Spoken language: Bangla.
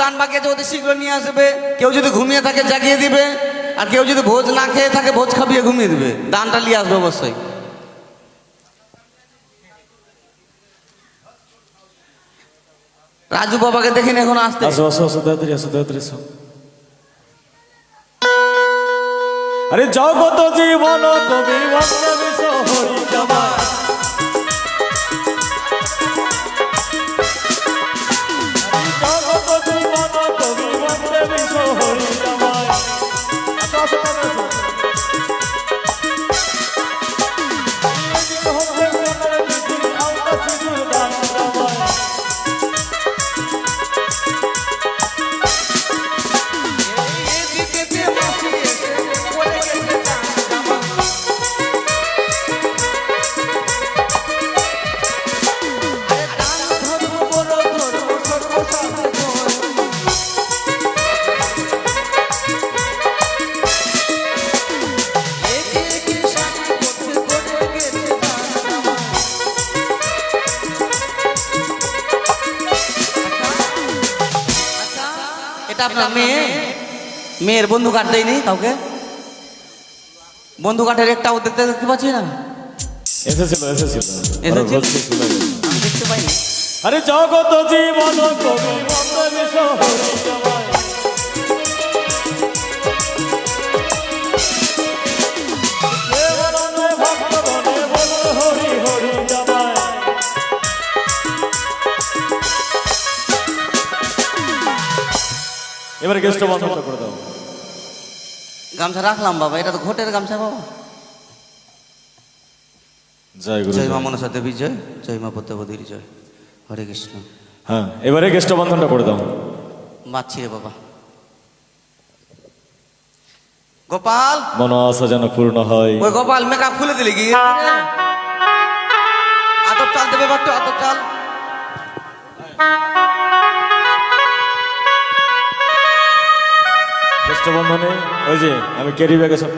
দান বাকি আছে ওদের শীঘ্র নিয়ে আসবে। কেউ যদি ঘুমিয়ে থাকে জাগিয়ে দিবে, আর কেউ যদি ভোজ না খেয়ে থাকে ভোজ খাবিয়ে ঘুমিয়ে দিবে। দানটা নিয়ে আসবে অবশ্যই। রাজু বাবাকে দেখিনি এখন আসতে। আরে জগত জীবন কবি বন্দে বিশ্ব হরি জামাই। আপনার মেয়ের বন্ধু কার্ড দেয়নি কাউকে? বন্ধু কার্ডের একটাও দেখতে পাচ্ছি না। দেখতে পাইনি। আরে জগত জীবন কবি বন্দে বিশ্ব হরি জামাই। ভক্ত বনে বল হরি হরি জামাই। এবারে গেস্ট বন্ধ করে দাও। গামছা রাখলাম বাবা, এটা তো ঘটের গামছা বাবা। জয় গুরু, জয় মা মনসা দেবী জয়, জয় মা পদ্মাবতীর জয়। হরে কৃষ্ণ। হ্যাঁ, এবারে গেস্ট বন্ধনটা করে দাও। বাচ্ছি রে বাবা। গোপাল, মন আশা যেন পূর্ণ হয়। ওই গোপাল মেকআপ খুলে দিলি কি? আতর চাল দেবে বাচ্চা, আতর চাল। গেস্ট বন্ধনে ওই যে আমি ক্যারি ব্যাগে সব